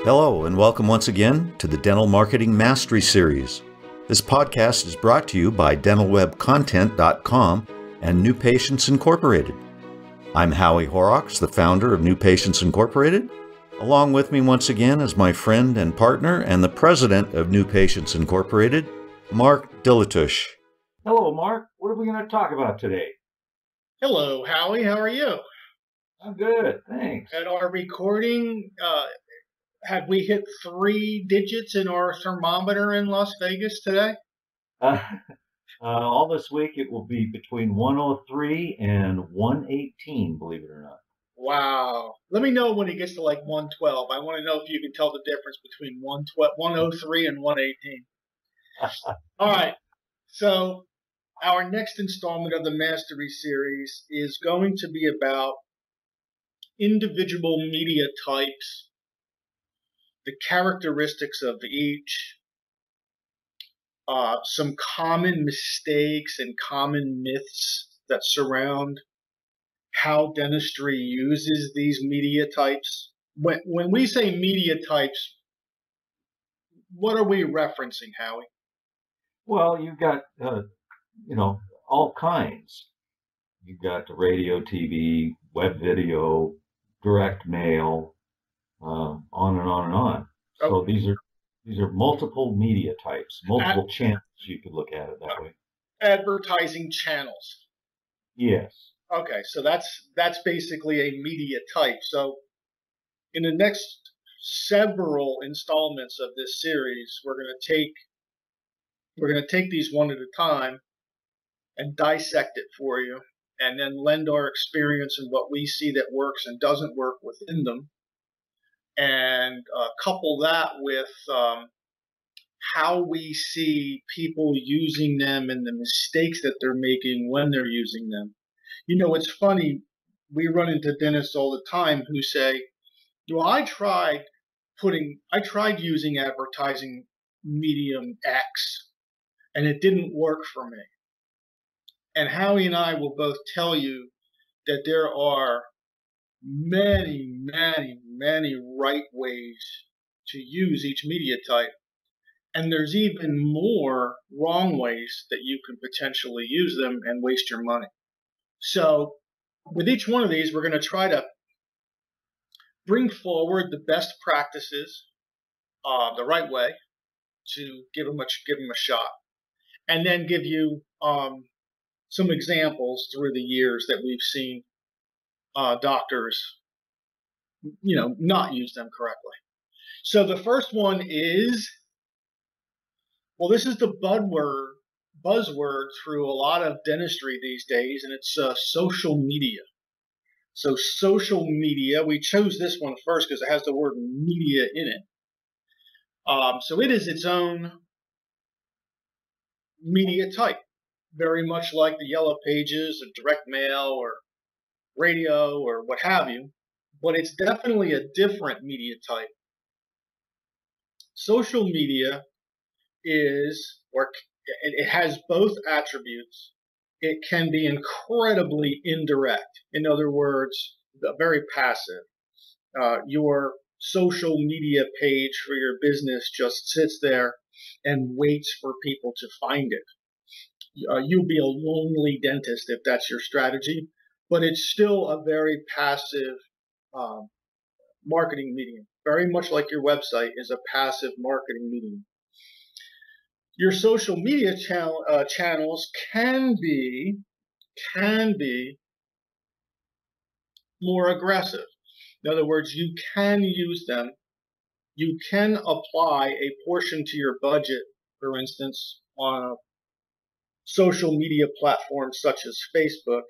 Hello, and welcome once again to the Dental Marketing Mastery Series. This podcast is brought to you by dentalwebcontent.com and New Patients Incorporated. I'm Howie Horrocks, the founder of New Patients Incorporated. Along with me once again is my friend and partner and the president of New Patients Incorporated, Mark Dilatush. Hello, Mark. What are we going to talk about today? Hello, Howie. How are you? I'm good, thanks. At our recording, have we hit 3 digits in our thermometer in Las Vegas today? All this week it will be between 103 and 118, believe it or not. Wow. Let me know when it gets to like 112. I want to know if you can tell the difference between 103 and 118. All right. So our next installment of the Mastery Series is going to be about individual media types, the characteristics of each, some common mistakes and common myths that surround how dentistry uses these media types. When we say media types, what are we referencing, Howie? Well, you've got, all kinds. You've got the radio, TV, web video, direct mail, on and on and on. So Okay. these are multiple media types, multiple channels. You could look at it that way. Advertising channels. Yes. Okay, so that's basically a media type. So in the next several installments of this series, we're going to take these one at a time and dissect it for you, and then lend our experience and what we see that works and doesn't work within them, and couple that with how we see people using them and the mistakes that they're making when they're using them. You know, it's funny, we run into dentists all the time who say, well, I tried using advertising medium X and it didn't work for me. And Howie and I will both tell you that there are many, many, many right ways to use each media type. And there's even more wrong ways that you can potentially use them and waste your money. So with each one of these, we're going to try to bring forward the best practices the right way to give them a shot. And then give you some examples through the years that we've seen doctors, not use them correctly. So the first one is, well, this is the buzzword through a lot of dentistry these days, and it's social media. So social media, we chose this one first because it has the word media in it. So it is its own media type, very much like the Yellow Pages or direct mail or radio or what have you, but it's definitely a different media type. Social media it has both attributes. It can be incredibly indirect. In other words, very passive. Your social media page for your business just sits there and waits for people to find it. You'll be a lonely dentist if that's your strategy, but it's still a very passive marketing medium. Very much like your website is a passive marketing medium. Your social media channels can be more aggressive. In other words, you can use them. You can apply a portion to your budget, for instance, on a social media platform such as Facebook.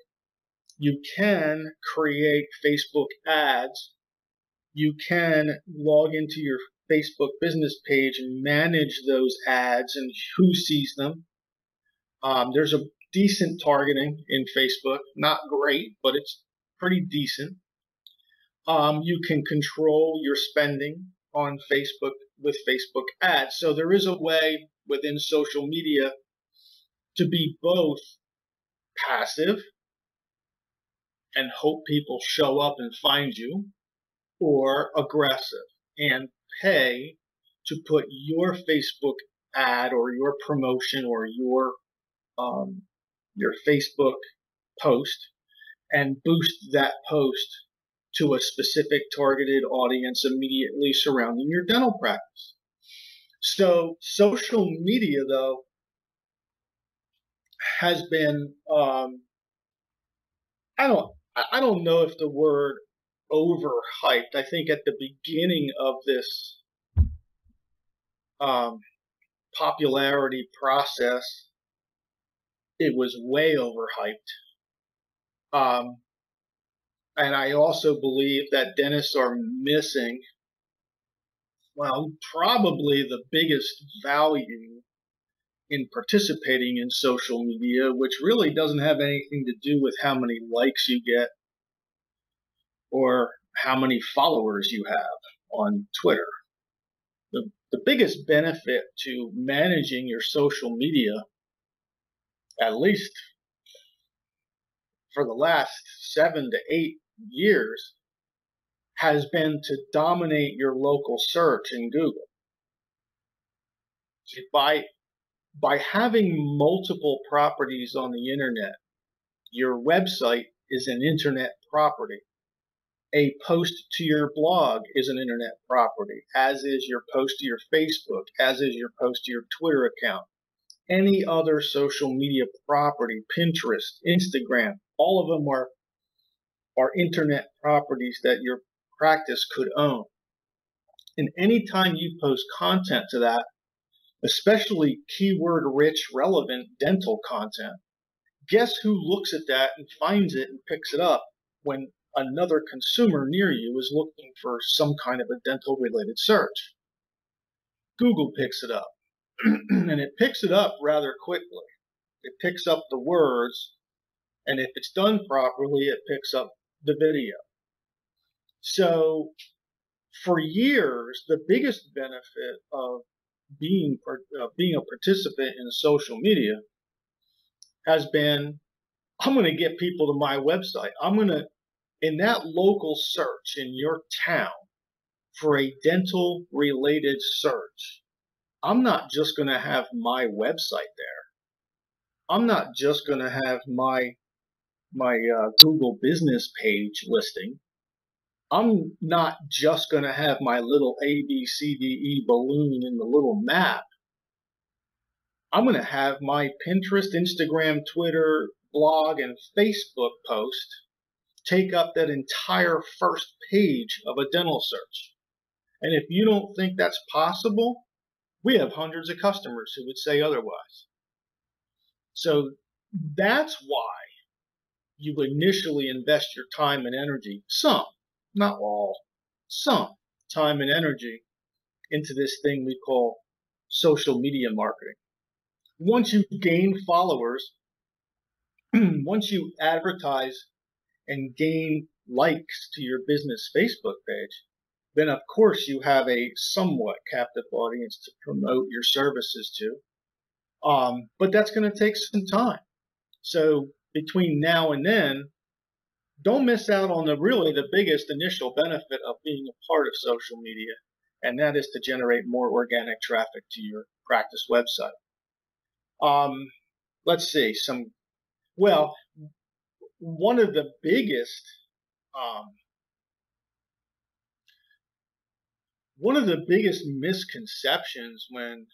You can create Facebook ads. You can log into your Facebook business page and manage those ads and who sees them. There's a decent targeting in Facebook. Not great, but it's pretty decent. You can control your spending on Facebook with Facebook ads. So there is a way within social media to be both passive and hope people show up and find you, or aggressive and pay to put your Facebook ad or your promotion or your Facebook post and boost that post to a specific targeted audience immediately surrounding your dental practice. So social media, though, has been I don't know if the word overhyped. I think at the beginning of this popularity process, it was way overhyped. And I also believe that dentists are missing, well, probably the biggest value in participating in social media, which really doesn't have anything to do with how many likes you get or how many followers you have on Twitter. The biggest benefit to managing your social media, at least for the last 7 to 8 years, has been to dominate your local search in Google. By having multiple properties on the internet, your website is an internet property. A post to your blog is an internet property, as is your post to your Facebook, as is your post to your Twitter account. Any other social media property, Pinterest, Instagram, all of them are internet properties that your practice could own. And anytime you post content to that, especially keyword-rich, relevant dental content, guess who looks at that and finds it and picks it up when another consumer near you is looking for some kind of a dental-related search? Google picks it up, and it picks it up rather quickly. It picks up the words, and if it's done properly, it picks up the video. So for years, the biggest benefit of being a participant in social media has been, I'm going to get people to my website. I'm going to, in that local search in your town for a dental related search, I'm not just going to have my website there. I'm not just going to have my Google business page listing. I'm not just going to have my little ABCDE balloon in the little map. I'm going to have my Pinterest, Instagram, Twitter, blog, and Facebook post take up that entire first page of a dental search. And if you don't think that's possible, we have hundreds of customers who would say otherwise. So that's why you initially invest your time and energy, some, not all, some time and energy into this thing we call social media marketing. Once you gain followers, once you advertise and gain likes to your business Facebook page, then of course you have a somewhat captive audience to promote your services to. But that's going to take some time. So between now and then, don't miss out on the biggest initial benefit of being a part of social media, and that is to generate more organic traffic to your practice website. Let's see, one of the biggest misconceptions when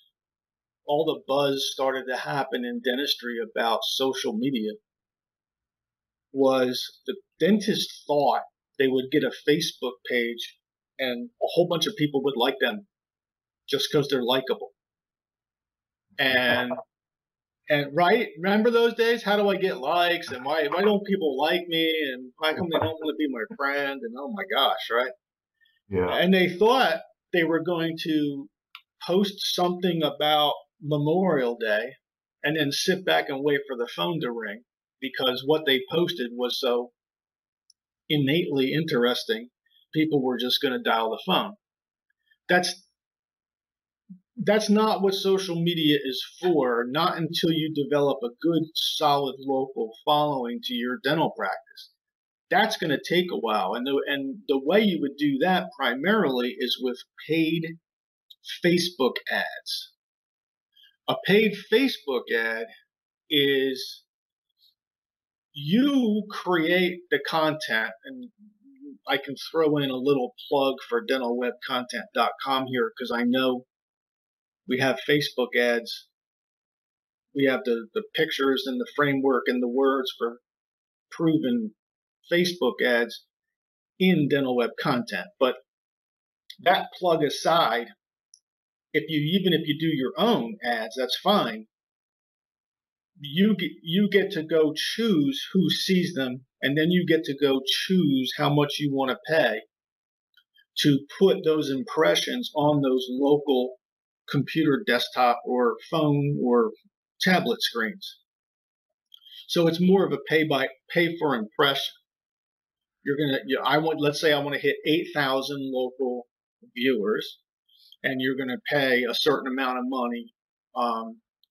all the buzz started to happen in dentistry about social media was the dentist thought they would get a Facebook page and a whole bunch of people would like them just because they're likable. And right, remember those days? How do I get likes? And why don't people like me? And why come they don't want to be my friend? And oh my gosh, right? Yeah. And they thought they were going to post something about Memorial Day and then sit back and wait for the phone to ring because what they posted was so innately interesting, people were just going to dial the phone. That's not what social media is for, not until you develop a good, solid local following to your dental practice. that's going to take a while. And the way you would do that primarily is with paid Facebook ads. A paid Facebook ad is you create the content, and I can throw in a little plug for dentalwebcontent.com here because I know we have Facebook ads. We have the pictures and the framework and the words for proven Facebook ads in dental web content. But that plug aside, even if you do your own ads, that's fine. You get to go choose who sees them, and then you get to go choose how much you want to pay to put those impressions on those local computer, desktop, or phone or tablet screens. So it's more of a pay for impression. Let's say I want to hit 8,000 local viewers, and you're going to pay a certain amount of money,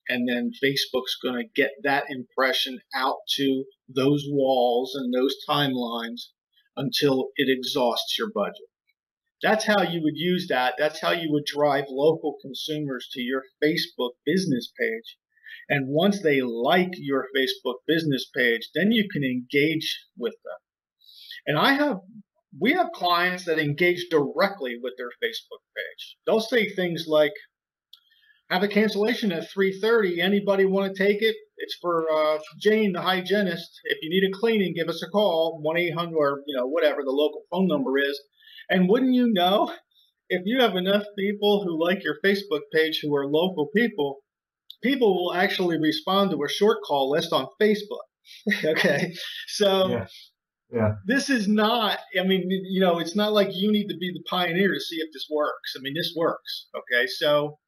and then Facebook's going to get that impression out to those walls and those timelines until it exhausts your budget. That's how you would use that. That's how you would drive local consumers to your Facebook business page. And once they like your Facebook business page, then you can engage with them. And we have clients that engage directly with their Facebook page. They'll say things like, have a cancellation at 3:30. Anybody want to take it? It's for Jane, the hygienist. If you need a cleaning, give us a call, 1-800 or whatever the local phone number is. And wouldn't you know, if you have enough people who like your Facebook page who are local people will actually respond to a short call list on Facebook. Okay, so yeah. This is not. It's not like you need to be the pioneer to see if this works. This works. Okay, so.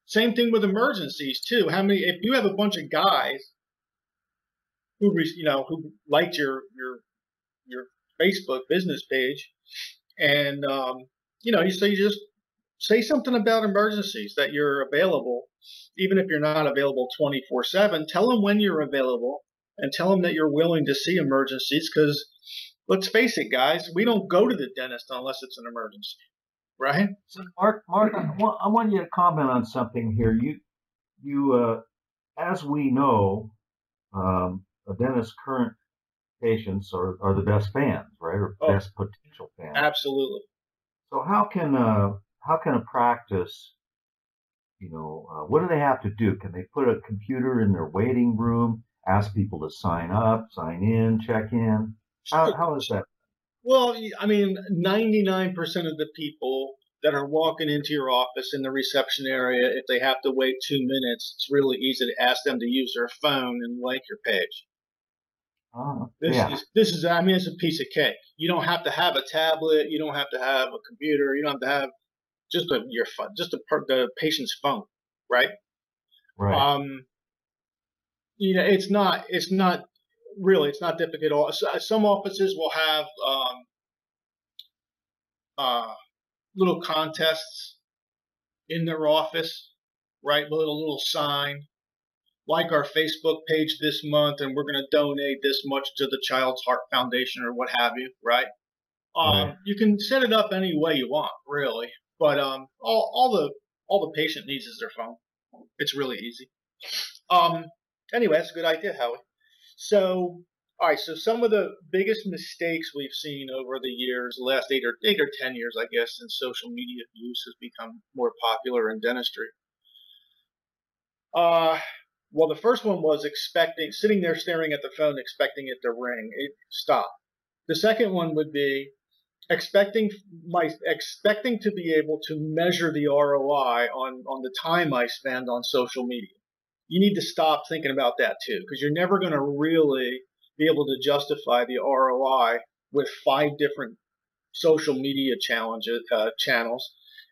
Same thing with emergencies too. If you have a bunch of guys who liked your Facebook business page, and you just say something about emergencies, that you're available, even if you're not available 24/7. Tell them when you're available, and tell them that you're willing to see emergencies. Because let's face it, guys, we don't go to the dentist unless it's an emergency. Right. So Mark, I want you to comment on something here. You, as we know, a dentist's current patients are the best fans, right, or best potential fans. Absolutely. So how can a practice, what do they have to do? Can they put a computer in their waiting room, ask people to sign up, sign in, check in? How is that? Well, 99% of the people that are walking into your office in the reception area, if they have to wait 2 minutes, it's really easy to ask them to use their phone and like your page. This is it's a piece of cake. You don't have to have a tablet. You don't have to have a computer. You don't have to have just the patient's phone, right? Right. It's not difficult at all. Some offices will have little contests in their office, right? With a little sign, like our Facebook page this month, and we're going to donate this much to the Child's Heart Foundation or what have you, right? Right. You can set it up any way you want, really, but all the patient needs is their phone. It's really easy. Anyway, that's a good idea, Howie. So, all right. So some of the biggest mistakes we've seen over the years, the last 8 or 10 years, I guess, since social media use has become more popular in dentistry. Well, the first one was sitting there staring at the phone, expecting it to ring. Stop. The second one would be expecting to be able to measure the ROI on the time I spend on social media. You need to stop thinking about that too, because you're never going to really be able to justify the ROI with 5 different social media channels,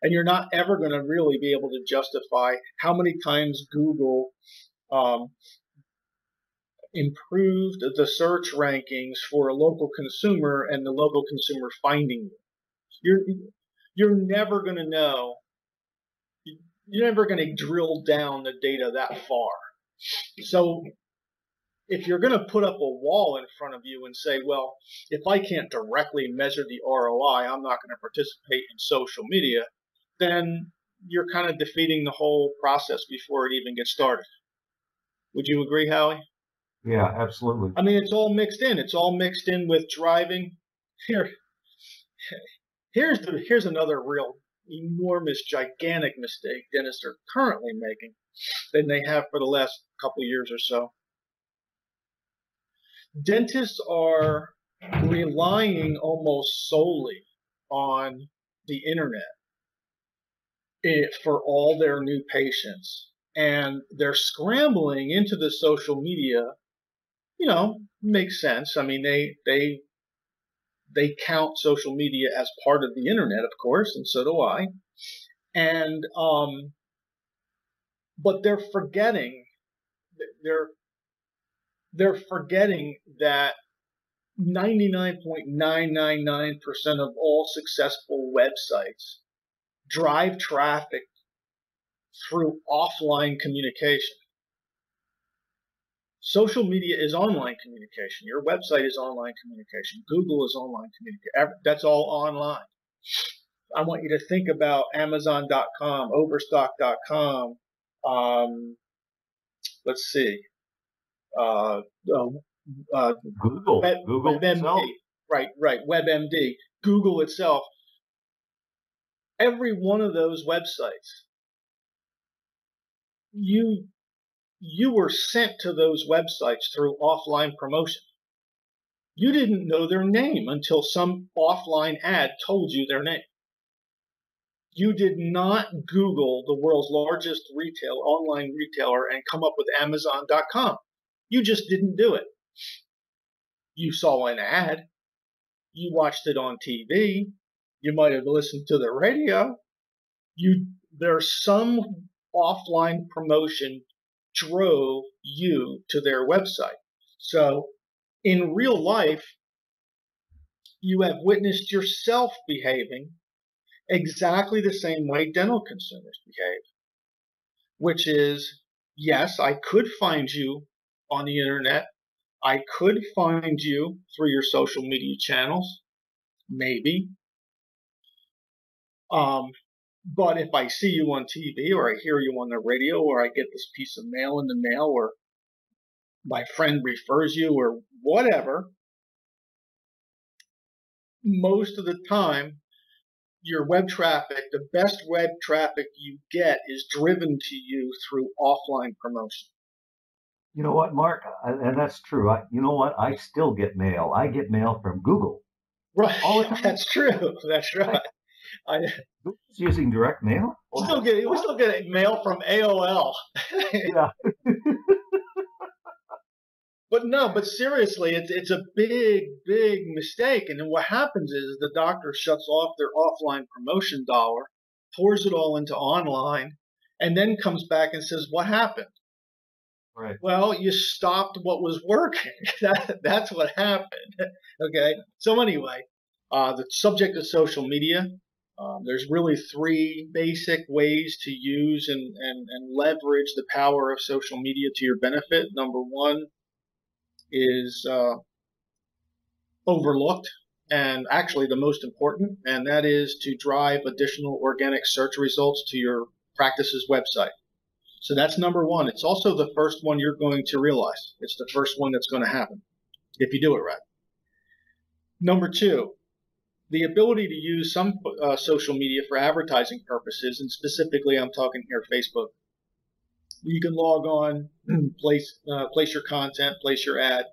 and you're not ever going to really be able to justify how many times Google improved the search rankings for a local consumer and the local consumer finding you. You're never going to know. You're never going to drill down the data that far. So if you're going to put up a wall in front of you and say, well, if I can't directly measure the ROI, I'm not going to participate in social media, then you're kind of defeating the whole process before it even gets started. Would you agree, Howie? Yeah, absolutely. I mean, it's all mixed in. It's all mixed in with driving. Here's another real enormous, gigantic mistake dentists are currently making than they have for the last couple of years or so. Dentists are relying almost solely on the internet for all their new patients. And they're scrambling into the social media, makes sense. I mean, they count social media as part of the internet, of course, and so do I. And but they're forgetting that 99.999% of all successful websites drive traffic through offline communication. Social media is online communication. Your website is online communication. Google is online communication. That's all online. I want you to think about Amazon.com, Overstock.com. Let's see. Google WebMD. itself. Right. WebMD. Google itself. Every one of those websites, you were sent to those websites through offline promotion. You didn't know their name until some offline ad told you their name. You did not Google the world's largest online retailer and come up with Amazon.com. You just didn't do it. You saw an ad. You watched it on TV. You might have listened to the radio. There's some offline promotion drove you to their website. So in real life, you have witnessed yourself behaving exactly the same way dental consumers behave, which is, yes, I could find you on the internet. I could find you through your social media channels, maybe. But if I see you on TV or I hear you on the radio or I get this piece of mail in the mail or my friend refers you or whatever, most of the time, your web traffic, the best web traffic you get is driven to you through offline promotion. You know what, Mark? And that's true. You know what? I still get mail. I get mail from Google. Right. All the time. That's true. That's right. Google's using direct mail? We still get mail from AOL. Yeah. But seriously, it's a big, big mistake. And then what happens is the doctor shuts off their offline promotion dollar, pours it all into online, and then comes back and says, what happened? Right. Well, you stopped what was working. That's what happened. Okay. So anyway, the subject of social media, there's really three basic ways to use and leverage the power of social media to your benefit. Number one is overlooked and actually the most important, and that is to drive additional organic search results to your practice's website. So that's number one. It's also the first one you're going to realize. It's the first one that's going to happen if you do it right. Number two, the ability to use some social media for advertising purposes, and specifically I'm talking here Facebook. You can log on, place your content, place your ad,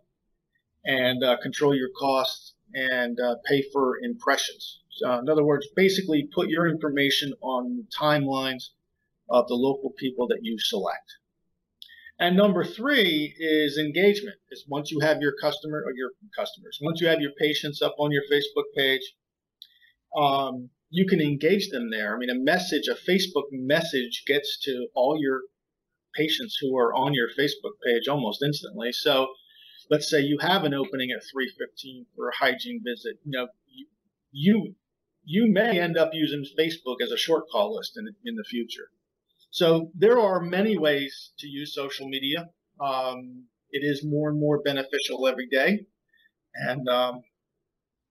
and control your costs and pay for impressions. So in other words, basically put your information on the timelines of the local people that you select. And number three is engagement. Is once you have your once you have your patients up on your Facebook page, you can engage them there. I mean, a Facebook message gets to all your patients who are on your Facebook page almost instantly. So let's say you have an opening at 3:15 for a hygiene visit. You may end up using Facebook as a short call list in the future. So there are many ways to use social media. It is more and more beneficial every day. And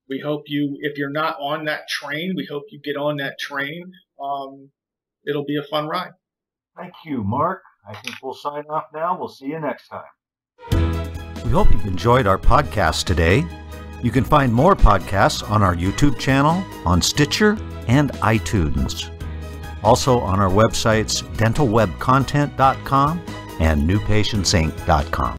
we hope you, if you're not on that train, we hope you get on that train. It'll be a fun ride. Thank you, Mark. I think we'll sign off now. We'll see you next time. We hope you've enjoyed our podcast today. You can find more podcasts on our YouTube channel, on Stitcher, and iTunes. Also on our websites dentalwebcontent.com and newpatientsinc.com.